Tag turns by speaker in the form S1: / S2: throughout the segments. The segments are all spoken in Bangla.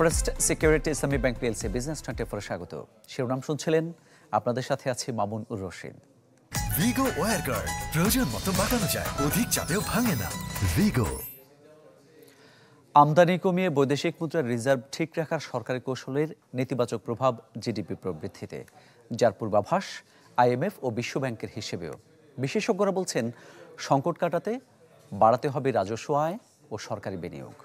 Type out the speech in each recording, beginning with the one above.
S1: ফার্স্ট সিকিউরিটি ইসলামী ব্যাংক পিএলসি বিজনেস 24 স্বাগত। শিরোনাম শুনছিলেন, আপনাদের সাথে আছি মামুন উর রশিদ।
S2: ভিগো ওয়্যার গার্ড প্রয়োজন মতো বাঁকানো যায়, অধিক চাপেও ভাঙে না। ভিগো।
S1: আমদানি কমিয়ে বৈদেশিক মুদ্রার রিজার্ভ ঠিক রাখার সরকারি কৌশলের নেতিবাচক প্রভাব জিডিপি প্রবৃদ্ধিতে, যার পূর্বাভাস আইএমএফ ও বিশ্বব্যাংকের হিসেবেও। বিশেষজ্ঞরা বলছেন, সংকট কাটাতে বাড়াতে হবে রাজস্ব আয় ও সরকারি বিনিয়োগ।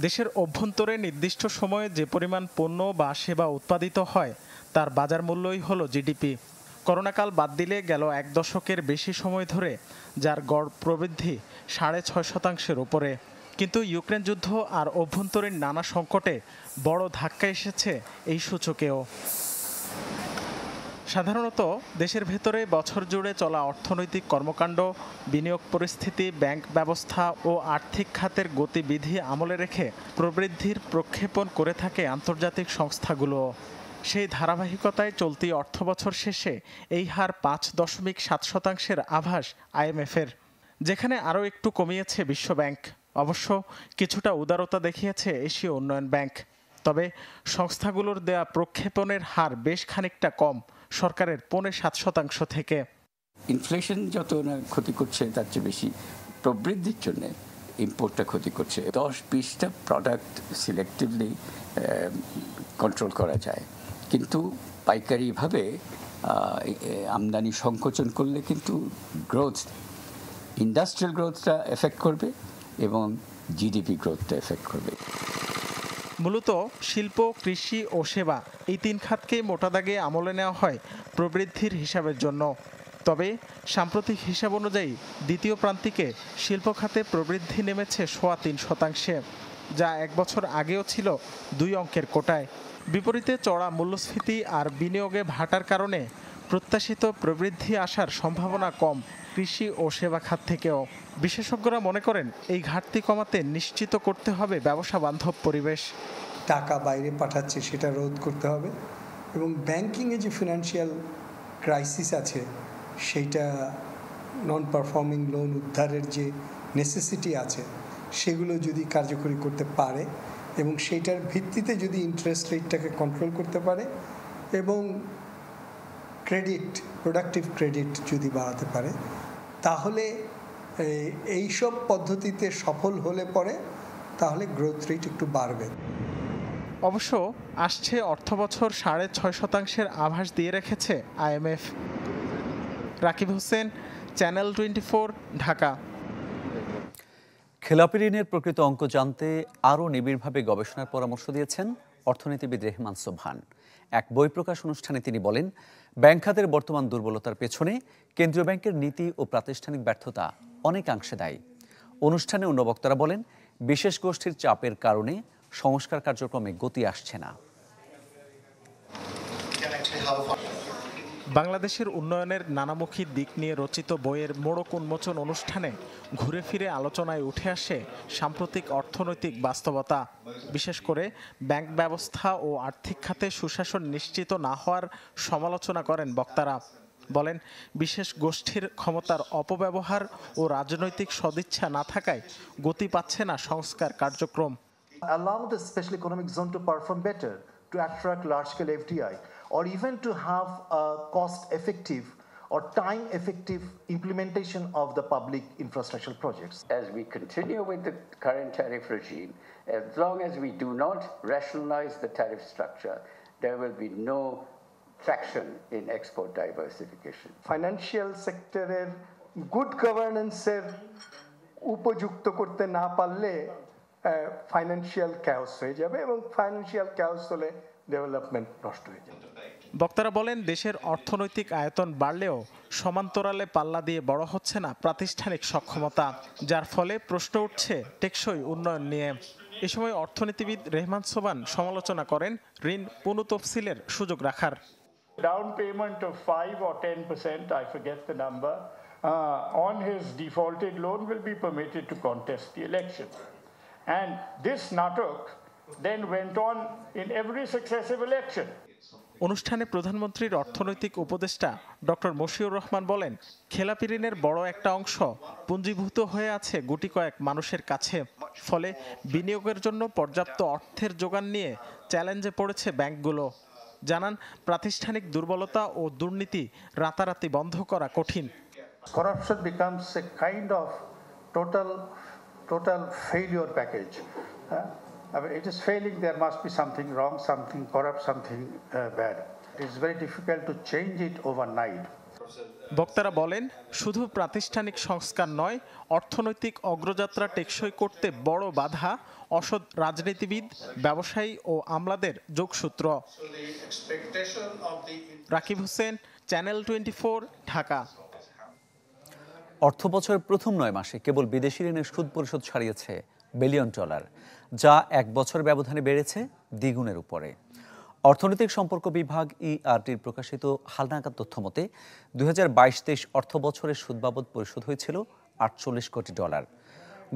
S3: দেশের অভ্যন্তরে নির্দিষ্ট সময়ে যে পরিমাণ পণ্য বা সেবা উৎপাদিত হয় তার বাজার মূল্যই হলো জিডিপি। করোনাকাল বাদ দিলে গেল এক দশকের বেশি সময় ধরে যার গড় প্রবৃদ্ধি 6.5% উপরে। কিন্তু ইউক্রেন যুদ্ধ আর অভ্যন্তরীণ নানা সংকটে বড় ধাক্কা এসেছে এই সূচকেও। সাধারণত দেশের ভেতরে বছর জুড়ে চলা অর্থনৈতিক কর্মকাণ্ড, বিনিয়োগ পরিস্থিতি, ব্যাংক ব্যবস্থা ও আর্থিক খাতের গতিবিধি আমলে রেখে প্রবৃদ্ধির প্রক্ষেপণ করে থাকে আন্তর্জাতিক সংস্থাগুলো। সেই ধারাবাহিকতায় চলতি অর্থবছর শেষে এই হার 5.7% আভাস আইএমএফের, যেখানে আরও একটু কমিয়েছে বিশ্বব্যাংক। অবশ্য কিছুটা উদারতা দেখিয়েছে এশীয় উন্নয়ন ব্যাংক। তবে সংস্থাগুলোর দেয়া প্রক্ষেপণের হার বেশ খানিকটা কম সরকারের 5.7% থেকে।
S4: ইনফ্লেশন যত না ক্ষতি করছে তার চেয়ে বেশি প্রবৃদ্ধির জন্য ইম্পোর্টটা ক্ষতি করছে। 10-20টা প্রোডাক্ট সিলেক্টিভলি কন্ট্রোল করা যায়, কিন্তু পাইকারিভাবে আমদানি সংকোচন করলে কিন্তু গ্রোথ, ইন্ডাস্ট্রিয়াল গ্রোথটা এফেক্ট করবে এবং জিডিপি গ্রোথটা এফেক্ট করবে।
S3: মূলত শিল্প, কৃষি ও সেবা এই তিন খাতকেই মোটা দাগে আমলে নেওয়া হয় প্রবৃদ্ধির হিসাবের জন্য। তবে সাম্প্রতিক হিসাব অনুযায়ী দ্বিতীয় প্রান্তিকে শিল্প খাতে প্রবৃদ্ধি নেমেছে 3.25%, যা এক বছর আগেও ছিল 2 অঙ্কের কোটায়। বিপরীতে চড়া মূল্যস্ফীতি আর বিনিয়োগে ভাটার কারণে প্রত্যাশিত প্রবৃদ্ধি আসার সম্ভাবনা কম কৃষি ও সেবা খাত থেকেও। বিশেষজ্ঞরা মনে করেন, এই ঘাটতি কমাতে নিশ্চিত করতে হবে ব্যবসা বান্ধব পরিবেশ।
S5: টাকা বাইরে পাঠাচ্ছে সেটা রোধ করতে হবে, এবং ব্যাংকিংয়ে যে ফিনান্সিয়াল ক্রাইসিস আছে সেইটা, নন পারফর্মিং লোন উদ্ধারের যে নেসেসিটি আছে সেগুলো যদি কার্যকরী করতে পারে এবং সেইটার ভিত্তিতে যদি ইন্টারেস্ট রেটটাকে কন্ট্রোল করতে পারে এবং ক্রেডিট, প্রোডাক্টিভ ক্রেডিট যদি বাড়াতে পারে, তাহলে এইসব পদ্ধতিতে সফল হলে পরে তাহলে গ্রোথ রেট একটু বাড়বে।
S3: অবশ্য আসছে অর্থবছর 6.5% আভাস দিয়ে রেখেছে আইএমএফ। রাকিব হোসেন, চ্যানেল 24, ঢাকা।
S1: খেলাপি ঋণের প্রকৃত অঙ্ক জানতে আরও নিবিড়ভাবে গবেষণার পরামর্শ দিয়েছেন অর্থনীতিবিদ রেহমান সোবহান। এক বই প্রকাশ অনুষ্ঠানে তিনি বলেন, ব্যাংক খাতের বর্তমান দুর্বলতার পেছনে কেন্দ্রীয় ব্যাংকের নীতি ও প্রাতিষ্ঠানিক ব্যর্থতা অনেকাংশে দায়ী। অনুষ্ঠানে অন্য বক্তারা বলেন, বিশেষ গোষ্ঠীর চাপের কারণে সংস্কার কার্যক্রমে গতি আসছে না।
S3: বাংলাদেশের উন্নয়নের নানামুখী দিক নিয়ে রচিত বইয়ের মোড়ক উন্মোচন অনুষ্ঠানে ঘুরে ফিরে আলোচনায় উঠে আসে সাম্প্রতিক অর্থনৈতিক বাস্তবতা, বিশেষ করে ব্যাংক ব্যবস্থা ও আর্থিক খাতে সুশাসন নিশ্চিত না হওয়ার সমালোচনা করেন বক্তারা। বলেন, বিশেষ গোষ্ঠীর ক্ষমতার অপব্যবহার ও রাজনৈতিক সদিচ্ছা না থাকায় গতি পাচ্ছে না সংস্কার কার্যক্রম।
S6: Allow the special economic zone to perform better, to attract large-scale FDI, or even to have a cost-effective or time-effective implementation of the public infrastructure projects.
S4: As we continue with the current tariff regime, as long as we do not rationalize the tariff structure, there will be no traction in export diversification.
S5: Financial সেক্টরের গুড গভর্নেন্সের উপযুক্ত করতে না পারলে ফাইন্যান্সিয়াল ক্যাওস হয়ে যাবে, এবং ফাইন্যান্সিয়াল ক্যাওস হলে ডেভেলপমেন্ট নষ্ট হয়ে যাবে।
S3: বক্তারা বলেন, দেশের অর্থনৈতিক আয়তন বাড়লেও সমান্তরালে পাল্লা দিয়ে বড় হচ্ছে না প্রাতিষ্ঠানিক সক্ষমতা, যার ফলে প্রশ্ন উঠছে টেকসই উন্নয়ন নিয়ে। এ সময় অর্থনীতিবিদ রেহমান সোবহান সমালোচনা করেন ঋণ পুনঃতফসিলের সুযোগ রাখার।
S7: Down payment of 5 or 10%, I forget the number, on his defaulted loan will be permitted to contest the election. And this natak then went on in every successive election.
S3: অনুষ্ঠানে প্রধানমন্ত্রীর অর্থনৈতিক উপদেষ্টা ডক্টর মশিউর রহমান বলেন, খেলাপি ঋণের বড় একটা অংশ পুঞ্জীভূত হয়ে আছে গুটি কয়েক মানুষের কাছে। ফলে বিনিয়োগের জন্য পর্যাপ্ত অর্থের যোগান নিয়ে চ্যালেঞ্জে পড়েছে ব্যাংকগুলো। জানান, প্রাতিষ্ঠানিক দুর্বলতা ও দুর্নীতি রাতারাতি বন্ধ করা কঠিন।
S8: Corruption becomes a kind of total failure package. I mean, it is failing, there must be something wrong, something corrupt, something bad. It is very difficult to change it overnight.
S3: বক্তারা বলেন, শুধু প্রাতিষ্ঠানিক সংস্কার নয়, অর্থনৈতিক অগ্রযাত্রা টেকসই করতে বড় বাধা অসৎ রাজনীতিবিদ, ব্যবসায়ী ও আমলাদের যোগসূত্র। রাকিব হোসেন, চ্যানেল 24, ঢাকা।
S1: অর্থবছরের প্রথম 9 মাসে কেবল বিদেশি ঋণের সুদ পরিশোধ ছাড়িয়েছে $1 বিলিয়ন, যা এক বছর ব্যবধানে বেড়েছে দ্বিগুণের উপরে। অর্থনৈতিক সম্পর্ক বিভাগ ERTর প্রকাশিত হালনাগাদ তথ্য মতে 2022-23 অর্থ বছরের সুদ বাবদ পরিশোধ হয়েছিল $48 কোটি।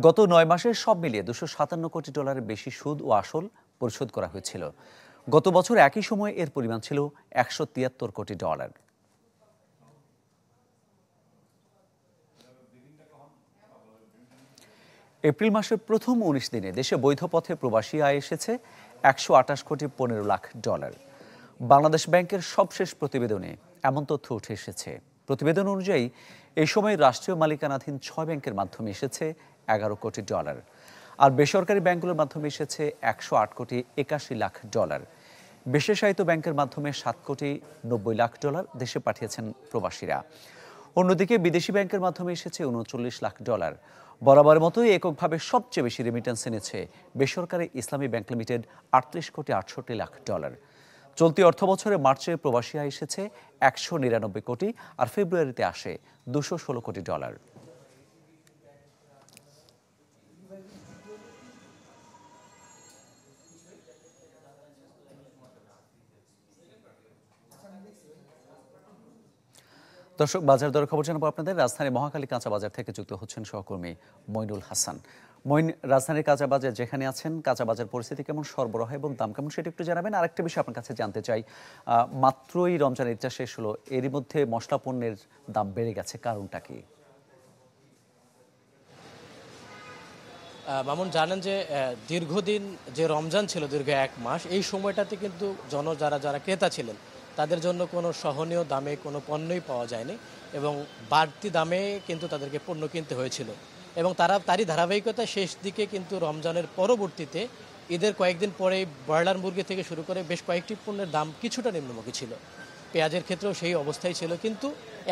S1: গত 9 মাসে সব মিলিয়ে $257 কোটি বেশি সুদ ও আসল পরিশোধ করা হয়েছিল। গত বছর একই সময়ে এর পরিমাণ ছিল $173 কোটি। এপ্রিল মাসের প্রথম 19 দিনে দেশে বৈধ পথে প্রবাসী আয় এসেছে $128 কোটি 15 লাখ। বাংলাদেশ ব্যাংকের সবশেষ প্রতিবেদনে এমন তথ্য উঠে এসেছে। প্রতিবেদন অনুযায়ী এই সময় রাষ্ট্রীয় মালিকানাধীন 6 ব্যাংকের মাধ্যমে এসেছে $11 কোটি, আর বেসরকারি ব্যাংকগুলোর মাধ্যমে এসেছে $108 কোটি 81 লাখ। বিশেষায়িত ব্যাংকের মাধ্যমে $7 কোটি 90 লাখ দেশে পাঠিয়েছেন প্রবাসীরা। অন্যদিকে বিদেশি ব্যাংকের মাধ্যমে এসেছে $39 লাখ। বরাবরের মতোই এককভাবে সবচেয়ে বেশি রেমিটেন্স এনেছে বেসরকারি ইসলামী ব্যাংক লিমিটেড $38 কোটি 68 লাখ। চলতি অর্থবছরে মার্চে প্রবাসী আয় এসেছে $199 কোটি, আর ফেব্রুয়ারিতে আসে $216 কোটি। দর্শক, বাজার দরের খবর জানাবো আপনাদের। রাজধানীর মহাখালী কাঁচা বাজার থেকে যুক্ত হচ্ছেন সহকর্মী মইনুল হাসান। মইন, রাজধানীর কাঁচা বাজার যেখানে আছেন, কাঁচা বাজার পরিস্থিতি কেমন, সরবরাহ এবং দাম কেমন, সেটা একটু জানাবেন। আরেকটা বিষয় আপনার কাছে জানতে চাই, মাত্রই রমজান ঈদটা শেষ হলো, এরই মধ্যে মশলা পণ্যের দাম বেড়ে গেছে, কারণটা কি?
S9: মামুন, জানেন যে দীর্ঘদিন যে রমজান ছিল, দীর্ঘ 1 মাস, এই সময়টাতে কিন্তু যারা ক্রেতা ছিলেন তাদের জন্য কোনো সহনীয় দামে কোনো পণ্যই পাওয়া যায়নি এবং বাড়তি দামে কিন্তু তাদেরকে পণ্য কিনতে হয়েছিল। এবং তারই ধারাবাহিকতায় শেষ দিকে কিন্তু রমজানের পরবর্তীতে ঈদের কয়েকদিন পরে ব্রয়লার মুরগি থেকে শুরু করে বেশ কয়েকটি পণ্যের দাম কিছুটা নিম্নমুখী ছিল। পেঁয়াজের ক্ষেত্রেও সেই অবস্থাই ছিল, কিন্তু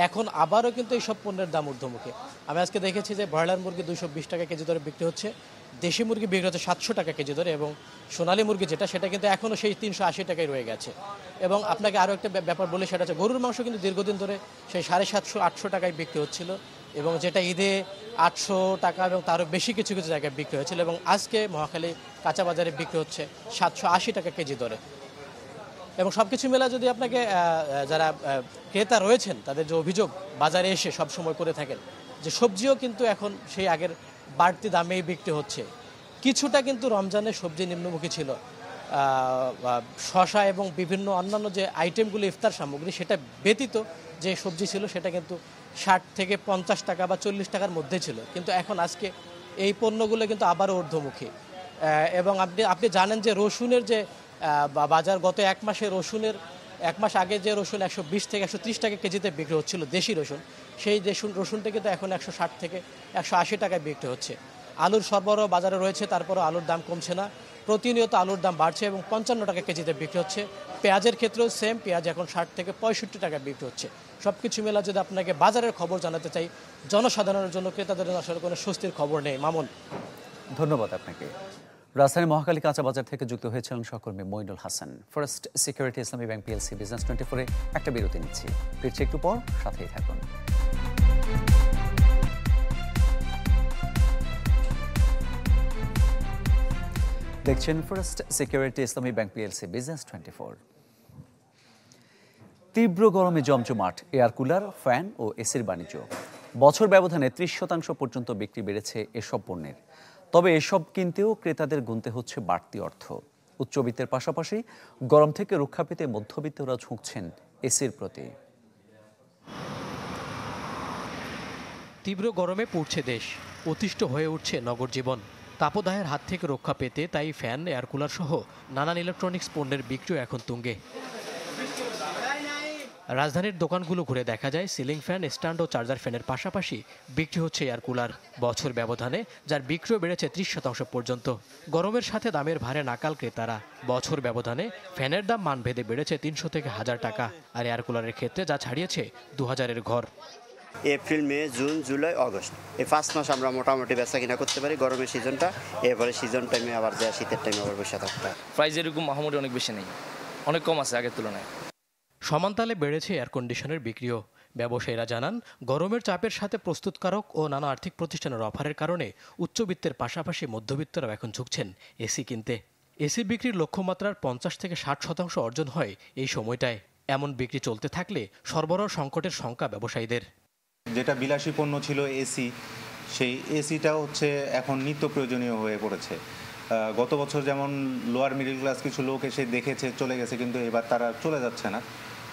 S9: এখন আবারও কিন্তু এইসব পণ্যের দাম ঊর্ধ্বমুখী। আমি আজকে দেখেছি যে ব্রয়লার মুরগি 220 টাকা কেজি দরে বিক্রি হচ্ছে, দেশি মুরগি বিক্রি হচ্ছে 700 টাকা কেজি দরে, এবং সোনালী মুরগি সেটা কিন্তু এখনও সেই 380 টাকায় রয়ে গেছে। এবং আপনাকে আরও একটা ব্যাপার বলে, সেটা হচ্ছে গরুর মাংস কিন্তু দীর্ঘদিন ধরে সেই 750-800 টাকায় বিক্রি হচ্ছিল, এবং যেটা ঈদে 800 টাকা এবং তারও বেশি কিছু কিছু জায়গায় বিক্রি হয়েছিল, এবং আজকে মহাখালী কাঁচা বাজারে বিক্রি হচ্ছে 780 টাকা কেজি দরে। এবং সব কিছু মেলা যদি আপনাকে যারা ক্রেতা রয়েছেন তাদের যে অভিযোগ বাজারে এসে সব সময় করে থাকেন, যে সবজিও কিন্তু এখন সেই আগের বাড়তি দামেই বিক্রি হচ্ছে। কিছুটা কিন্তু রমজানের সবজি নিম্নমুখী ছিল, শসা এবং বিভিন্ন অন্যান্য যে আইটেমগুলো ইফতার সামগ্রী সেটা ব্যতীত যে সবজি ছিল সেটা কিন্তু 60 থেকে 50 টাকা বা 40 টাকার মধ্যে ছিল, কিন্তু এখন আজকে এই পণ্যগুলো কিন্তু আবারও ঊর্ধ্বমুখী। এবং আপনি জানেন যে রসুনের যে বাজার, গত 1 মাসে রসুনের 1 মাস আগে যে রসুন 120 থেকে 130 টাকা কেজিতে বিক্রি হচ্ছিল দেশি রসুন, সেই রসুনটা কিন্তু এখন 160 থেকে 180 টাকায় বিক্রি হচ্ছে। আলুর সরবরাহ বাজারে রয়েছে, তারপরও আলুর দাম কমছে না, প্রতিনিয়ত আলুর দাম বাড়ছে এবং 55 টাকা কেজিতে বিক্রি হচ্ছে। পেঁয়াজের ক্ষেত্রেও সেম, পেঁয়াজ এখন 60 থেকে 65 টাকা বিক্রি হচ্ছে। সব কিছু মেলা যদি আপনাকে বাজারের খবর জানাতে চাই, জনসাধারণের জন্য, ক্রেতাদের জন্য আসলে কোনো স্বস্তির খবর নেই। মামুন,
S1: ধন্যবাদ আপনাকে। রাজধানী মহাখালী কাঁচা বাজার থেকে যুক্ত হয়েছিলেন সহকর্মী মইনুল হাসান। ফার্স্ট সিকিউরিটি ইসলামী ব্যাংক PLC বিজনেস 24-এ একটা বিরতি নিচ্ছি, ফিরছি একটু পর, সাথেই থাকুন। দেখছেন ফার্স্ট সিকিউরিটি ইসলামী ব্যাংক PLC বিজনেস 24। তীব্র গরমে জমজমাট এয়ার কুলার, ফ্যান ও এসির বাণিজ্য। বছর ব্যবধানে 30% পর্যন্ত বিক্রি বেড়েছে এসব পণ্যের। তবে এসব কিনতেও ক্রেতাদের গুনতে হচ্ছে বাড়তি অর্থ। উচ্চবিত্তের পাশাপাশি গরম থেকে রক্ষা পেতে মধ্যবিত্তরা ঝুঁকছেন এসির প্রতি।
S9: তীব্র গরমে পুড়ছে দেশ, অতিষ্ঠ হয়ে উঠছে নগর জীবন। তাপদাহের হাত থেকে রক্ষা পেতে তাই ফ্যান, এয়ার কুলার সহ নানান ইলেকট্রনিক্স পণ্যের বিক্রিও এখন তুঙ্গে। রাজধানীর দোকানগুলো ঘুরে দেখা যায় সিলিং ফ্যান, স্ট্যান্ড ও চার্জার ফ্যানের পাশাপাশি বিক্রি হচ্ছে এয়ার কুলার। বছর ব্যবধানে যার বিক্রিও বেড়েছে 30% পর্যন্ত। গরমের সাথে দামের ভারে নাকাল ক্রেতারা। বছর ব্যবধানে ফ্যানের দাম মানভেদে বেড়েছে 300 থেকে 1000 টাকা, আর এয়ার কুলারের ক্ষেত্রে যা ছাড়িয়েছে 2000-এর ঘর।
S10: এপ্রিল, মে, জুন, জুলাই, অগস্ট এই 5 মাস আমরা মোটামুটি বেচা কিনা করতে পারি গরমের সিজনটা। এরপরে সিজন টাইমে আবার যায়, শীতের টাইমে আবার বসে থাকতে হয়।
S11: প্রাইস এরকম মোটামুটি অনেক বেশি নেই, অনেক কম আছে আগের তুলনায়।
S9: সমানতালে বেড়েছে এয়ার কন্ডিশনের বিক্রিও। ব্যবসায়ীরা জানান, গরমের চাপের সাথে প্রস্তুতকারক ও নানা আর্থিক প্রতিষ্ঠানের অফারের কারণে উচ্চবিত্তের পাশাপাশি মধ্যবিত্তরাও এখন ঝুঁকছেন এসি কিনতে। এসি বিক্রির লক্ষ্যমাত্রার 50 থেকে 60% অর্জন হয় এই সময়টায়। এমন বিক্রি চলতে থাকলে সরবরাহ সংকটের শঙ্কা ব্যবসায়ীদের।
S12: যেটা বিলাসী পণ্য ছিল এসি, সেই এসিটা হচ্ছে এখন নিত্য প্রয়োজনীয় হয়ে পড়েছে। গত বছর যেমন লোয়ার মিডল ক্লাস কিছু লোক এসে দেখেছে চলে গেছে, কিন্তু এবার তারা চলে যাচ্ছে না,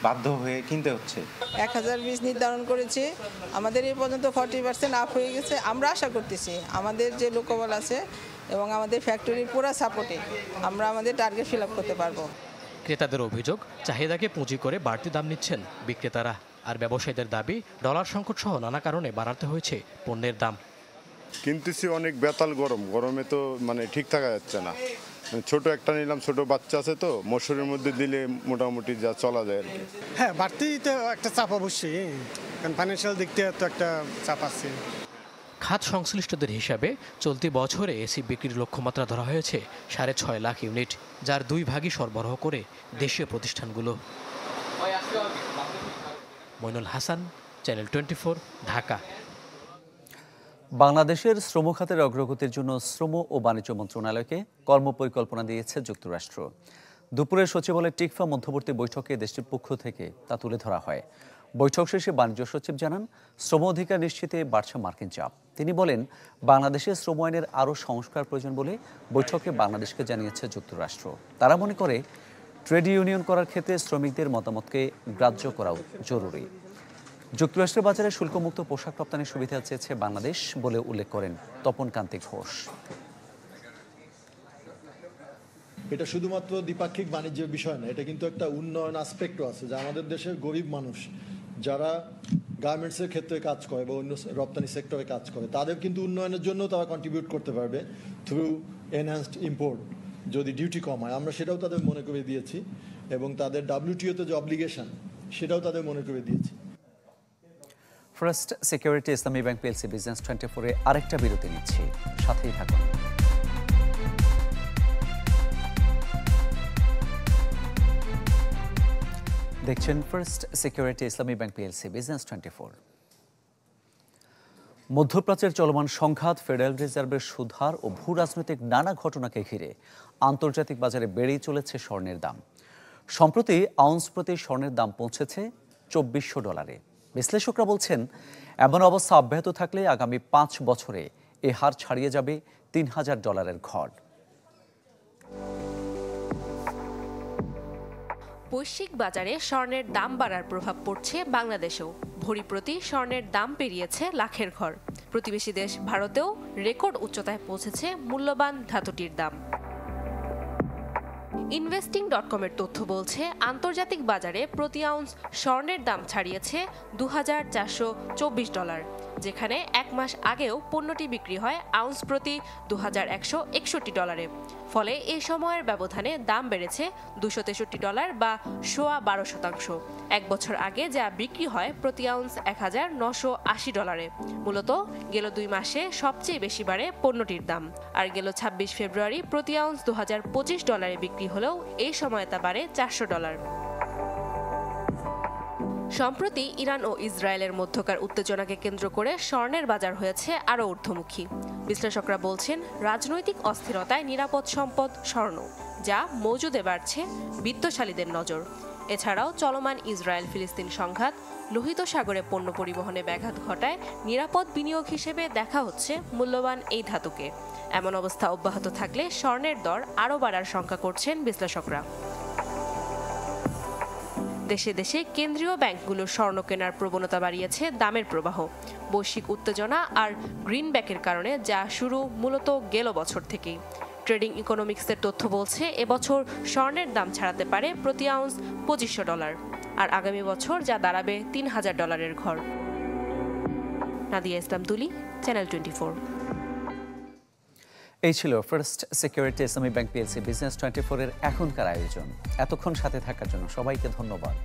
S12: বাধ্য হয়ে কিনতে হচ্ছে।
S13: 1020 নির্ধারণ করেছে, আমাদের এই পর্যন্ত 40% আপ হয়ে গেছে। আমরা আশা করতেছি আমাদের যে লোকবল আছে এবং আমাদের ফ্যাক্টরির পুরো সাপোর্টে আমরা আমাদের টার্গেট ফিল আপ করতে পারবো।
S9: ক্রেতাদের অভিযোগ, চাহিদাকে পুঁজি করে বাড়তি দাম নিচ্ছেন বিক্রেতারা। আর ব্যবসায়ীদের দাবি, ডলার সংকট সহ নানা কারণে বাড়াতে হয়েছে পণ্যের দাম।
S14: কিনতেছি অনেক বেতাল গরমে তো ঠিক থাকা যাচ্ছে না। ছোট একটা নিলাম, ছোট বাচ্চা আছে তো, মশুরের মধ্যে দিলে মোটামুটি যা চলা যায় আর কি।
S15: হ্যাঁ, বাড়তি তো একটা চাপ অবশ্যই, কারণ ফাইন্যান্সিয়াল দিক থেকে তো একটা চাপ আছে।
S9: খাত সংশ্লিষ্টদের হিসাবে চলতি বছরে এসি বিক্রির লক্ষ্যমাত্রা ধরা হয়েছে 6.5 লাখ ইউনিট, যার 2 ভাগই সরবরাহ করে দেশীয় প্রতিষ্ঠানগুলো। মইনুল হাসান, চ্যানেল 24, ঢাকা।
S1: বাংলাদেশের শ্রম খাতের অগ্রগতির জন্য শ্রম ও বাণিজ্য মন্ত্রণালয়কে কর্মপরিকল্পনা দিয়েছে যুক্তরাষ্ট্র। দুপুরে সচিবালয়ের টিকফা মধ্যবর্তী বৈঠকে দেশটির পক্ষ থেকে তা তুলে ধরা হয়। বৈঠক শেষে বাণিজ্য সচিব জানান, শ্রম অধিকার নিশ্চিতে বাড়ছে মার্কিন চাপ। তিনি বলেন, বাংলাদেশের শ্রম আইনের আরও সংস্কার প্রয়োজন বলে বৈঠকে বাংলাদেশকে জানিয়েছে যুক্তরাষ্ট্র। তারা মনে করে, ট্রেড ইউনিয়ন করার ক্ষেত্রে শ্রমিকদের মতামতকে গ্রাহ্য করাও জরুরি। যুক্তরাষ্ট্রের বাজারে শুল্কমুক্ত পোশাক রপ্তানির সুবিধা চেয়েছে বাংলাদেশ বলে উল্লেখ করেন তপন কান্তি ঘোষ।
S16: এটা শুধুমাত্র দ্বিপাক্ষিক বাণিজ্যের বিষয় না, এটা কিন্তু একটা উন্নয়ন আসপেক্টও আছে, যে আমাদের দেশের গরিব মানুষ যারা গার্মেন্টসের ক্ষেত্রে কাজ করে বা অন্য রপ্তানি সেক্টরে কাজ করে, তাদের কিন্তু উন্নয়নের জন্য তারা কন্ট্রিবিউট করতে পারবে থ্রু এনহ্যান্সড ইম্পোর্ট, যদি ডিউটি কম হয়। আমরা সেটাও তাদের মনে করে দিয়েছি, এবং তাদের WTO-তে যে অব্লিগেশন সেটাও তাদের মনে করে দিয়েছি।
S1: ফার্স্ট সিকিউরিটি ইসলামী ব্যাংক পিএলসি বিজনেস 24-এ আরেকটা বিরতি নিচ্ছি, সাথেই থাকুন। দেখছেন ফার্স্ট সিকিউরিটি ইসলামী ব্যাংক পিএলসি বিজনেস 24। মধ্যপ্রাচ্যের চলমান সংঘাত, ফেডারেল রিজার্ভের সুদহার ও ভূ রাজনৈতিক নানা ঘটনাকে ঘিরে আন্তর্জাতিক বাজারে বেড়েই চলেছে স্বর্ণের দাম। সম্প্রতি আউন্স প্রতি স্বর্ণের দাম পৌঁছেছে $2400। বিশ্লেষকরা বলছেন, এমন অবস্থা অব্যাহত থাকলে আগামী 5 বছরে এ হার ছাড়িয়ে যাবে $3000 ঘর।
S17: বৈশ্বিক বাজারে স্বর্ণের দাম বাড়ার প্রভাব পড়ছে বাংলাদেশেও। ভরি প্রতি স্বর্ণের দাম পেরিয়েছে লাখের ঘর। প্রতিবেশী দেশ ভারতেও রেকর্ড উচ্চতায় পৌঁছেছে মূল্যবান ধাতুটির দাম। investing.com-এর তথ্য বলছে, আন্তর্জাতিক বাজারে প্রতি আউন্স স্বর্ণের দাম ছাড়িয়েছে $2424, যেখানে 1 মাস আগেও পণ্যটি বিক্রি হয় আউন্স প্রতি $2161। ফলে এই সময়ের ব্যবধানে দাম বেড়েছে $263 বা 12.5%। 1 বছর আগে যা বিক্রি হয় প্রতি আউন্স $1980। মূলত গেল 2 মাসে সবচেয়ে বেশি বাড়ে পণ্যটির দাম। আর গেল 26 ফেব্রুয়ারি প্রতি আউন্স $2025 বিক্রি হলেও এই সময় তা বাড়ে $400। সম্প্রতি ইরান ও ইসরায়েলের মধ্যকার উত্তেজনাকে কেন্দ্র করে স্বর্ণের বাজার হয়েছে আরও ঊর্ধ্বমুখী। বিশ্লেষকরা বলছেন, রাজনৈতিক অস্থিরতায় নিরাপদ সম্পদ স্বর্ণ, যা মজুদে বাড়ছে বিত্তশালীদের নজর। এছাড়াও চলমান ইসরায়েল ফিলিস্তিন সংঘাত, লোহিত সাগরে পণ্য পরিবহনে ব্যাঘাত ঘটায় নিরাপদ বিনিয়োগ হিসেবে দেখা হচ্ছে মূল্যবান এই ধাতুকে। এমন অবস্থা অব্যাহত থাকলে স্বর্ণের দর আরও বাড়ার শঙ্কা করছেন বিশ্লেষকরা। দেশে দেশে কেন্দ্রীয় ব্যাংকগুলোর স্বর্ণ কেনার প্রবণতা বাড়িয়েছে দামের প্রবাহ। বৈশ্বিক উত্তেজনা আর গ্রিনব্যাকের কারণে যা শুরু মূলত গেল বছর থেকেই। ট্রেডিং ইকোনমিক্সের তথ্য বলছে এবছর স্বর্ণের দাম ছাড়াতে পারে প্রতি আউন্স $2500, আর আগামী বছর যা দাঁড়াবে $3000 ঘর। নাদিয়া ইসলাম তুলি, চ্যানেল 24।
S1: এই ছিল ফার্স্ট সিকিউরিটি ইসলামী ব্যাংক পিএলসি বিজনেস 24-এর এখনকার আয়োজন। এতক্ষণ সাথে থাকার জন্য সবাইকে ধন্যবাদ।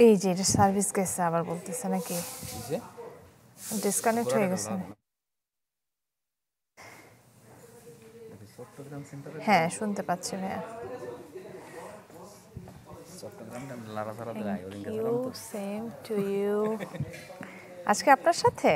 S18: এই যে এটা সার্ভিস গেছে আবার বলতেছে নাকি ডিসকানেক্ট হয়ে গেছে। হ্যাঁ শুনতে পাচ্ছি ভাইয়া। Same to you. আজকে আপনার সাথে